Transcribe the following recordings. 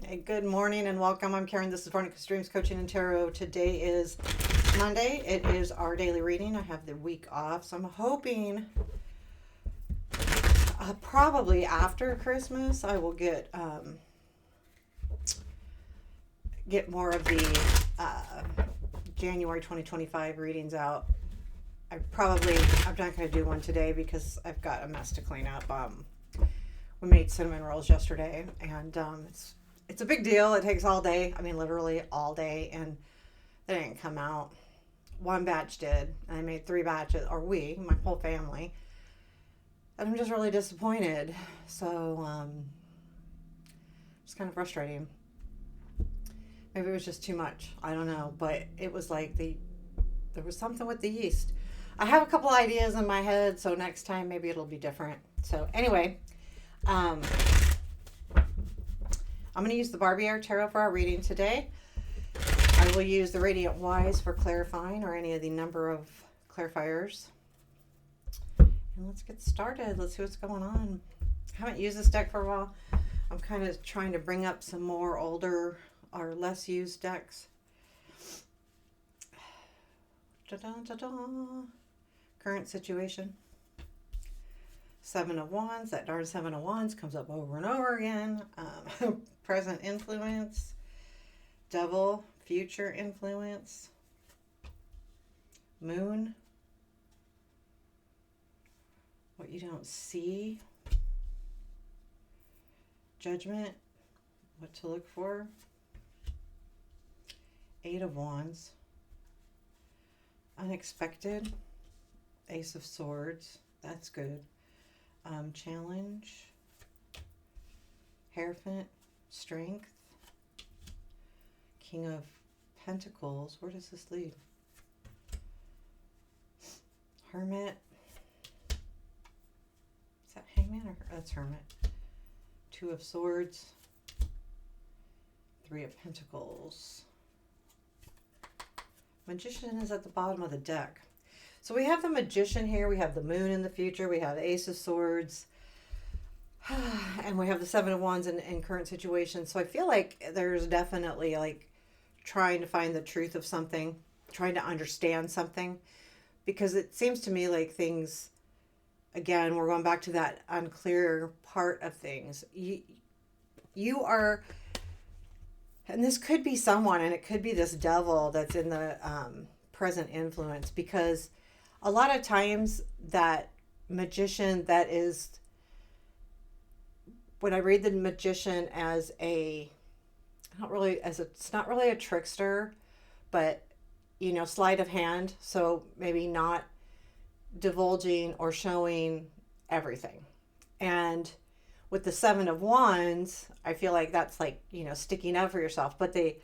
Hey, good morning and welcome. I'm Karen. This is Veronica's Dreams Coaching and Tarot. Today is Monday. It is our daily reading. I have the week off, so I'm hoping probably after Christmas I will get more of the January 2025 readings out. I'm not going to do one today because I've got a mess to clean up. We made cinnamon rolls yesterday, and it's a big deal. It takes all day. I mean, literally all day, and they didn't come out. One batch did, and I made 3 batches, or my whole family, and I'm just really disappointed. So it's kind of frustrating. Maybe it was just too much. I don't know, but it was like there was something with the yeast. I have a couple ideas in my head, so next time maybe it'll be different. So anyway, I'm going to use the Barberi Tarot for our reading today. I will use the Radiant Wise for clarifying, or any of the number of clarifiers. And let's get started. Let's see what's going on. I haven't used this deck for a while. I'm kind of trying to bring up some more older or less used decks. Da-da-da-da. Current situation. 7 of Wands. That darn 7 of Wands comes up over and over again. Present influence. Devil. Future influence. Moon. What you don't see. Judgment. What to look for. 8 of Wands. Unexpected. Ace of Swords. That's good. Challenge. Hierophant. Strength. King of Pentacles. Where does this lead? Hermit. Is that Hangman or that's Hermit? 2 of Swords. 3 of Pentacles. Magician is at the bottom of the deck. So we have the Magician here. We have the Moon in the future. We have the Ace of Swords. And we have the 7 of Wands in current situation. So I feel like there's definitely like trying to find the truth of something, trying to understand something. Because it seems to me like things, again, we're going back to that unclear part of things. You are, and this could be someone, and it could be this devil that's in the present influence, because a lot of times that magician that is, when I read the magician as it's not really a trickster, but, sleight of hand. So maybe not divulging or showing everything. And with the 7 of Wands, I feel like that's like, sticking up for yourself. But the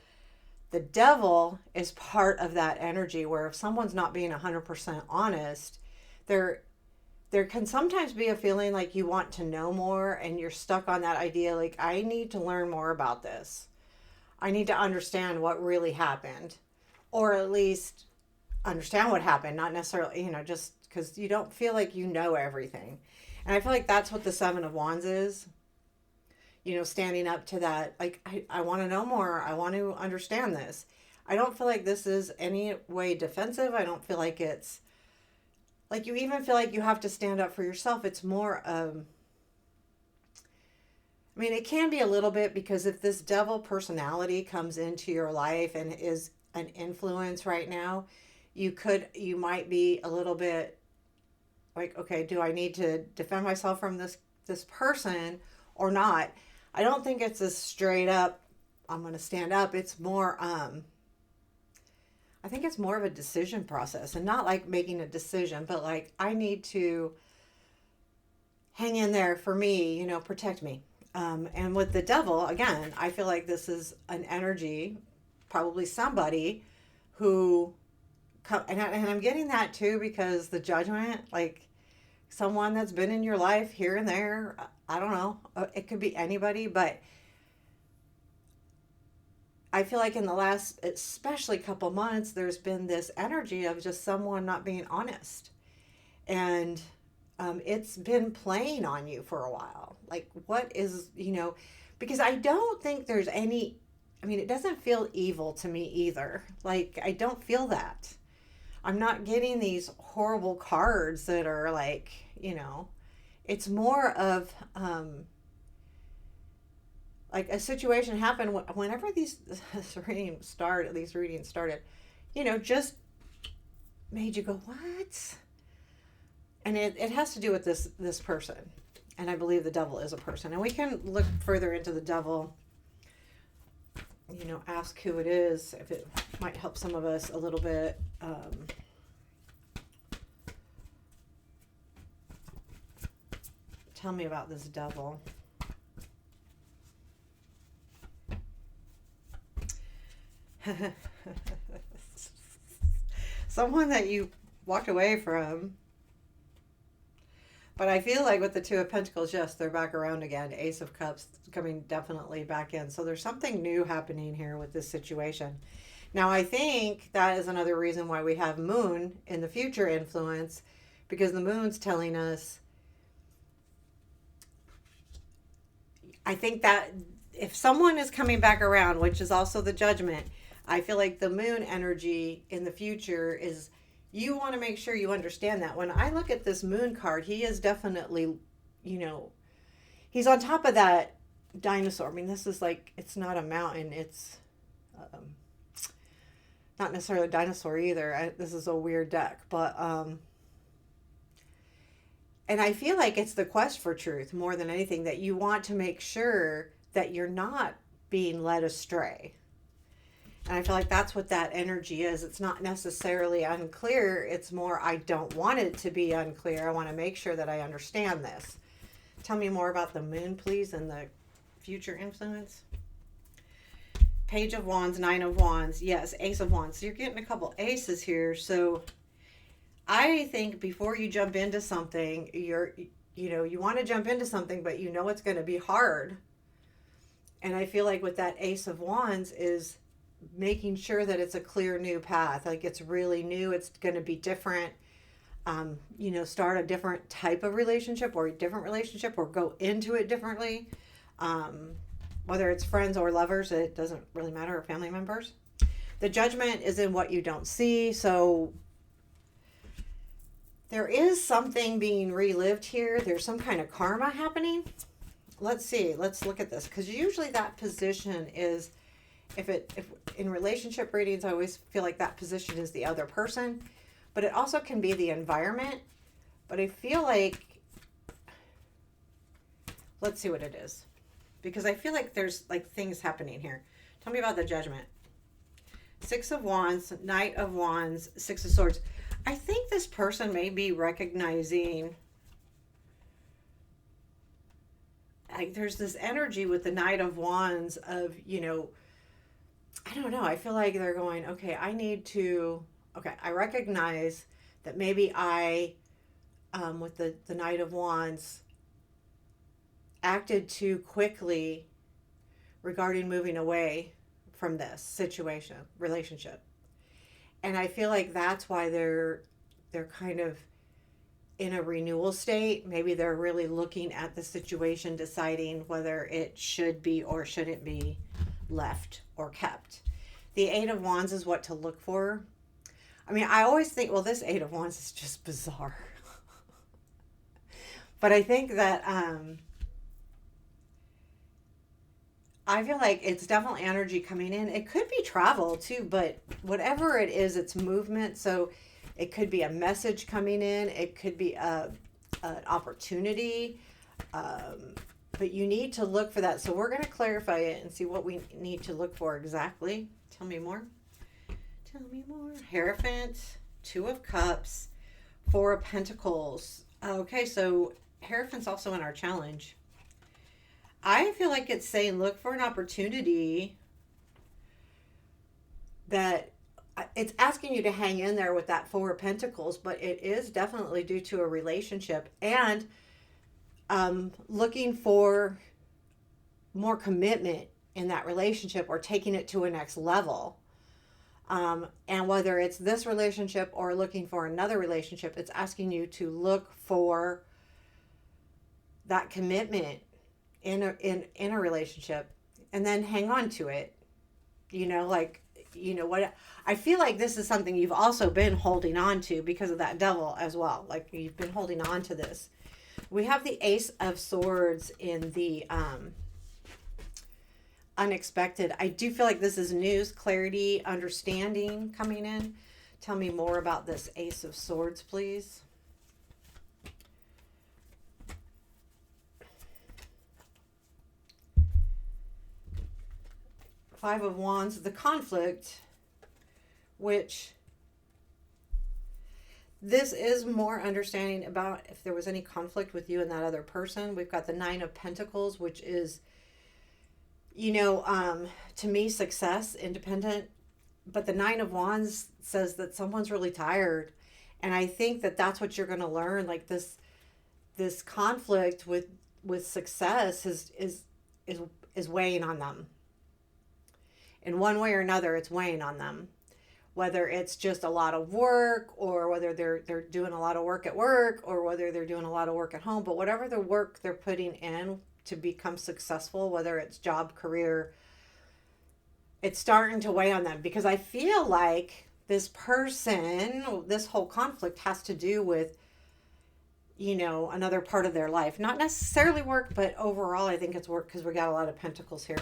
devil is part of that energy, where if someone's not being 100% honest, there can sometimes be a feeling like you want to know more, and you're stuck on that idea like, I need to learn more about this. I need to understand what really happened, or at least understand what happened, not necessarily, just because you don't feel like you know everything. And I feel like that's what the 7 of Wands is. Standing up to that, like, I want to know more. I want to understand this. I don't feel like this is any way defensive. I don't feel like it's, like, you even feel like you have to stand up for yourself. It's more, it can be a little bit, because if this devil personality comes into your life and is an influence right now, you might be a little bit like, okay, do I need to defend myself from this person or not? I don't think it's a straight up, I'm going to stand up. It's more, I think it's more of a decision process, and not like making a decision, but like, I need to hang in there for me, protect me. And with the devil, again, I feel like this is an energy, probably somebody who, and I'm getting that too, because the Judgment, like someone that's been in your life here and there. I don't know. It could be anybody, but I feel like in the last, especially couple months, there's been this energy of just someone not being honest. And it's been playing on you for a while. Like, what is, because I don't think there's any, I mean, it doesn't feel evil to me either. Like, I don't feel that. I'm not getting these horrible cards that are like, it's more of like a situation happened whenever these readings started, just made you go, what? And it has to do with this person. And I believe the devil is a person. And we can look further into the devil, ask who it is, if it might help some of us a little bit. Tell me about this devil. Someone that you walked away from. But I feel like with the Two of Pentacles, yes, they're back around again. Ace of Cups coming definitely back in. So there's something new happening here with this situation. Now, I think that is another reason why we have Moon in the future influence, because the Moon's telling us, I think that if someone is coming back around, which is also the Judgment, I feel like the Moon energy in the future is, you want to make sure you understand that. When I look at this Moon card, he is definitely, he's on top of that dinosaur. I mean, this is like, it's not a mountain. It's not necessarily a dinosaur either. This is a weird deck. But, and I feel like it's the quest for truth more than anything, that you want to make sure that you're not being led astray. And I feel like that's what that energy is. It's not necessarily unclear. It's more, I don't want it to be unclear. I want to make sure that I understand this. Tell me more about the Moon, please, and the future influence. Page of Wands, Nine of Wands. Yes, Ace of Wands. So you're getting a couple aces here. So I think before you jump into something, you want to jump into something, but it's going to be hard. And I feel like with that Ace of Wands is making sure that it's a clear new path. Like, it's really new. It's going to be different. Start a different type of relationship or a different relationship, or go into it differently. Whether it's friends or lovers, it doesn't really matter, or family members. The Judgment is in what you don't see. So there is something being relived here. There's some kind of karma happening. Let's see. Let's look at this, because usually that position is, if in relationship readings, I always feel like that position is the other person, but it also can be the environment. But I feel like, let's see what it is, because I feel like there's like things happening here. Tell me about the Judgment. Six of Wands, Knight of Wands, Six of Swords. I think this person may be recognizing, like, there's this energy with the Knight of Wands of, I don't know. I feel like they're going, okay, I recognize that maybe I, with the Knight of Wands, acted too quickly regarding moving away from this relationship. And I feel like that's why they're kind of in a renewal state. Maybe they're really looking at the situation, deciding whether it should be or shouldn't be left or kept. The Eight of Wands is what to look for. I mean, I always think, well, this Eight of Wands is just bizarre. But I think that I feel like it's definitely energy coming in. It could be travel too, but whatever it is, it's movement. So it could be a message coming in. It could be an opportunity. But you need to look for that. So we're going to clarify it and see what we need to look for exactly. Tell me more. Tell me more. Hierophant, Two of Cups, Four of Pentacles. Okay, so Hierophant's also in our challenge. I feel like it's saying look for an opportunity that it's asking you to hang in there with that Four of Pentacles, but it is definitely due to a relationship and looking for more commitment in that relationship or taking it to a next level. And whether it's this relationship or looking for another relationship, it's asking you to look for that commitment in a relationship and then hang on to it. Like, what, I feel like this is something you've also been holding on to because of that devil as well. Like, you've been holding on to this. We have the Ace of Swords in the unexpected. I do feel like this is news, clarity, understanding coming in. Tell me more about this Ace of Swords, please. Five of Wands, the conflict, which this is more understanding about if there was any conflict with you and that other person. We've got the Nine of Pentacles, which is, to me, success, independent. But the Nine of Wands says that someone's really tired. And I think that that's what you're going to learn. Like, this conflict with success is weighing on them. In one way or another, it's weighing on them. Whether it's just a lot of work, or whether they're doing a lot of work at work, or whether they're doing a lot of work at home. But whatever the work they're putting in to become successful, whether it's job, career, it's starting to weigh on them. Because I feel like this person, this whole conflict has to do with, another part of their life. Not necessarily work, but overall I think it's work, because we got a lot of pentacles here.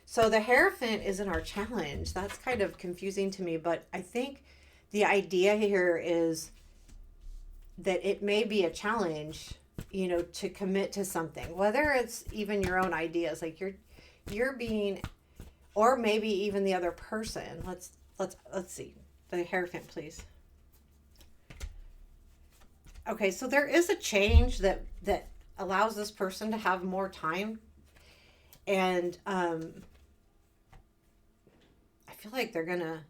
So the Hierophant isn't our challenge. That's kind of confusing to me, but I think the idea here is that it may be a challenge, to commit to something, whether it's even your own ideas, like you're being, or maybe even the other person. Let's see. The Hierophant, please. Okay, so there is a change that allows this person to have more time. And I feel like they're going to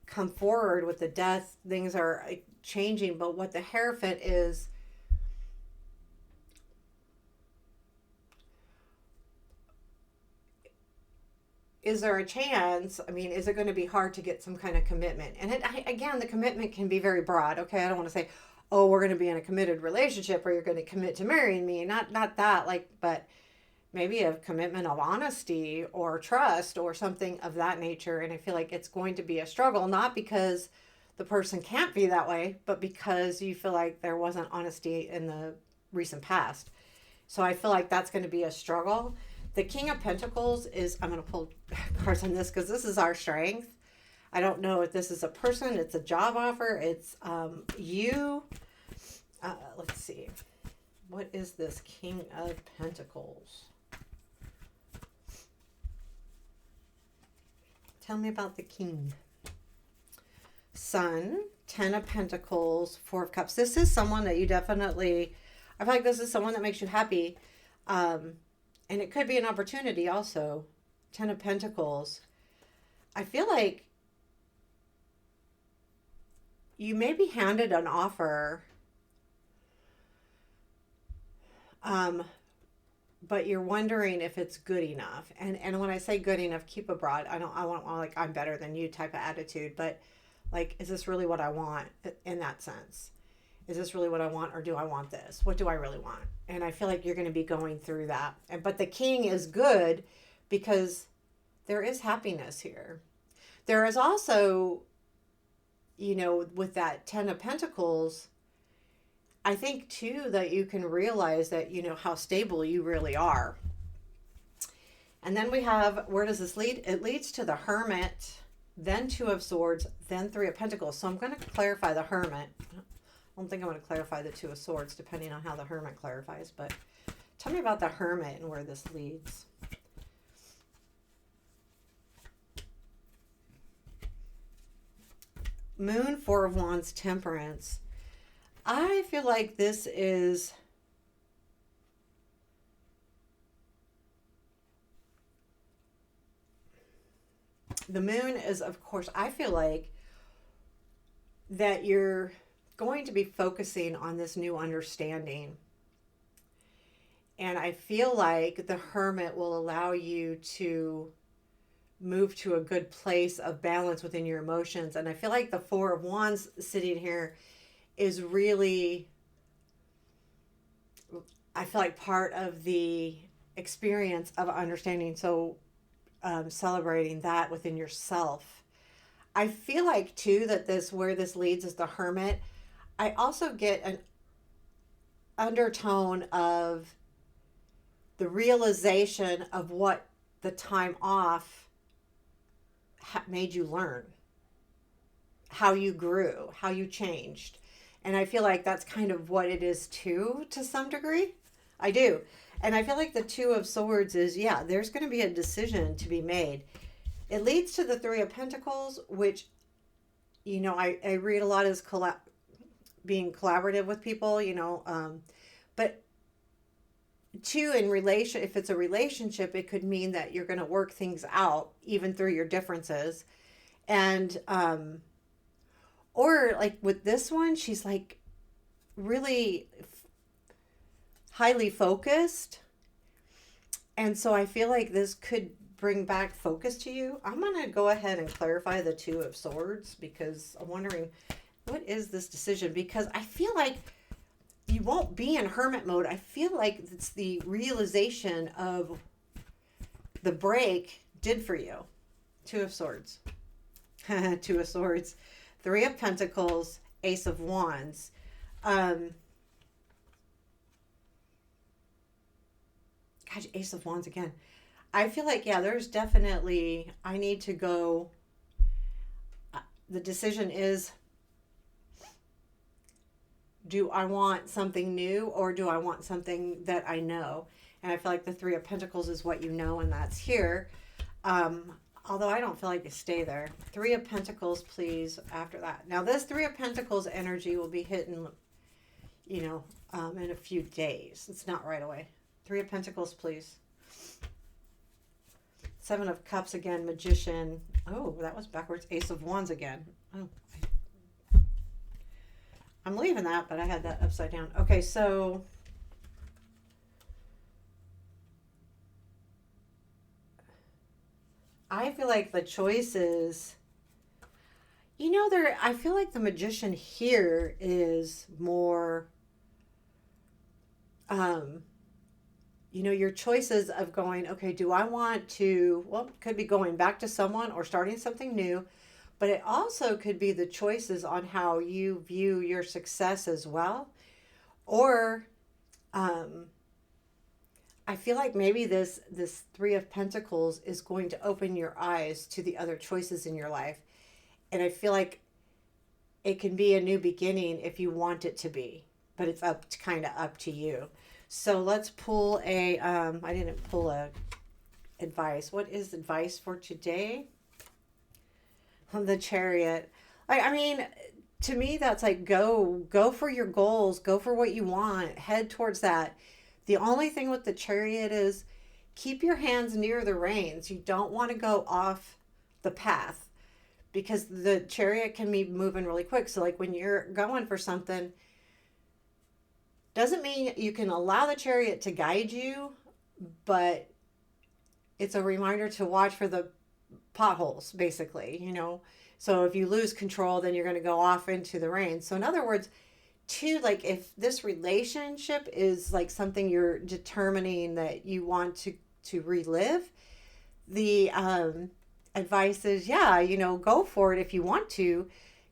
come forward with the death. Things are changing. But what the Hierophant is there a chance? I mean, is it going to be hard to get some kind of commitment? And again, the commitment can be very broad. Okay, I don't want to say, oh, we're going to be in a committed relationship, or you're going to commit to marrying me. Not that, but maybe a commitment of honesty or trust or something of that nature. And I feel like it's going to be a struggle, not because the person can't be that way, but because you feel like there wasn't honesty in the recent past. So I feel like that's going to be a struggle. The King of Pentacles is, I'm going to pull cards on this because this is our strength. I don't know if this is a person, it's a job offer, it's you. Let's see. What is this King of Pentacles? Tell me about the King. Sun, Ten of Pentacles, Four of Cups. This is someone that you definitely, I feel like this is someone that makes you happy. And it could be an opportunity also. Ten of Pentacles. I feel like you may be handed an offer, but you're wondering if it's good enough. And when I say good enough, keep it broad. I want like I'm better than you type of attitude, but like, is this really what I want in that sense? Is this really what I want, or do I want this? What do I really want? And I feel like you're going to be going through that. But the King is good because there is happiness here. There is also, with that Ten of Pentacles, I think too that you can realize that, how stable you really are. And then we have, where does this lead? It leads to the Hermit, then Two of Swords, then Three of Pentacles. So I'm going to clarify the Hermit. I don't think I'm going to clarify the Two of Swords, depending on how the Hermit clarifies. But tell me about the Hermit and where this leads. Moon, Four of Wands, Temperance. I feel like this is the Moon is, of course, I feel like that you're going to be focusing on this new understanding. And I feel like the Hermit will allow you to move to a good place of balance within your emotions. And I feel like the Four of Wands sitting here is really, I feel like part of the experience of understanding. So celebrating that within yourself. I feel like too that this where this leads is the Hermit. I also get an undertone of the realization of what the time off made you learn, how you grew, how you changed. And I feel like that's kind of what it is too, to some degree. I do. And I feel like the Two of Swords is, yeah, there's going to be a decision to be made. It leads to the Three of Pentacles, which, I read a lot as being collaborative with people, but two, in relation, if it's a relationship, it could mean that you're going to work things out even through your differences. And, or like with this one, she's like really highly focused. And so I feel like this could bring back focus to you. I'm going to go ahead and clarify the Two of Swords because I'm wondering, what is this decision? Because I feel like you won't be in hermit mode. I feel like it's the realization of the break did for you. Two of Swords. Two of Swords. Three of Pentacles. Ace of Wands. Gosh, Ace of Wands again. I feel like, yeah, there's definitely, I need to go. The decision is, do I want something new or do I want something that I know? And I feel like the Three of Pentacles is what you know, and that's here. Although I don't feel like you stay there. Three of Pentacles, please, after that. Now, this Three of Pentacles energy will be hitting, in a few days. It's not right away. Three of Pentacles, please. Seven of Cups again, Magician. Oh, that was backwards. Ace of Wands again. Oh, I'm leaving that, but I had that upside down. Okay, so I feel like the choice is, I feel like the Magician here is more, your choices of going, okay, do I want to, well, it could be going back to someone or starting something new, but it also could be the choices on how you view your success as well. Or I feel like maybe this Three of Pentacles is going to open your eyes to the other choices in your life. And I feel like it can be a new beginning if you want it to be, but it's kind of up to you. So let's pull I didn't pull a advice. What is advice for today? The Chariot. I mean, to me, that's like, go for your goals, go for what you want, head towards that. The only thing with the Chariot is keep your hands near the reins. You don't want to go off the path because the Chariot can be moving really quick. So like when you're going for something, doesn't mean you can allow the Chariot to guide you, but it's a reminder to watch for the potholes, basically, So if you lose control, then you're going to go off into the rain. So in other words, too, like if this relationship is like something you're determining that you want to relive, the advice is, yeah, go for it if you want to.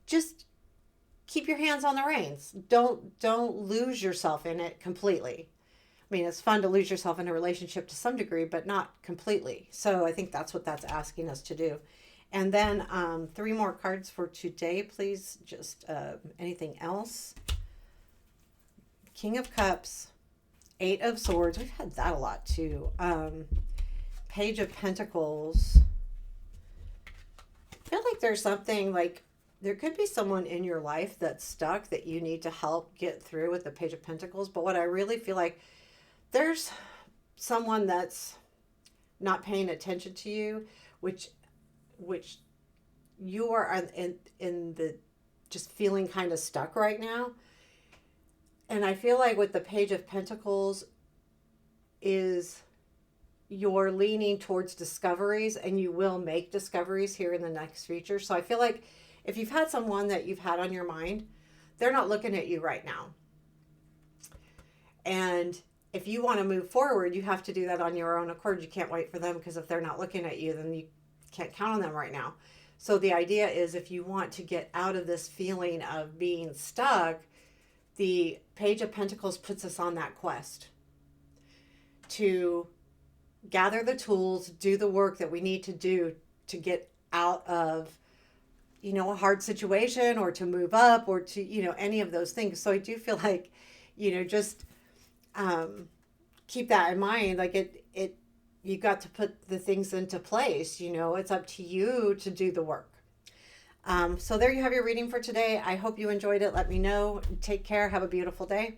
Just keep your hands on the reins. Don't lose yourself in it completely. I mean, it's fun to lose yourself in a relationship to some degree, but not completely. So I think that's what that's asking us to do. And then 3 more cards for today, please. Just anything else. King of Cups, Eight of Swords. We've had that a lot too. Page of Pentacles. I feel like there's something like, there could be someone in your life that's stuck that you need to help get through with the Page of Pentacles. But what I really feel like, there's someone that's not paying attention to you, which you are in the just feeling kind of stuck right now. And I feel like with the Page of Pentacles is you're leaning towards discoveries, and you will make discoveries here in the next future. So I feel like if you've had someone that you've had on your mind, they're not looking at you right now. And if you want to move forward, you have to do that on your own accord. You can't wait for them, because if they're not looking at you, then you can't count on them right now. So the idea is, if you want to get out of this feeling of being stuck, the Page of Pentacles puts us on that quest to gather the tools, do the work that we need to do to get out of, a hard situation, or to move up, or to, any of those things. So I do feel like, just keep that in mind. Like you got to put the things into place. It's up to you to do the work. So there you have your reading for today. I hope you enjoyed it. Let me know. Take care. Have a beautiful day.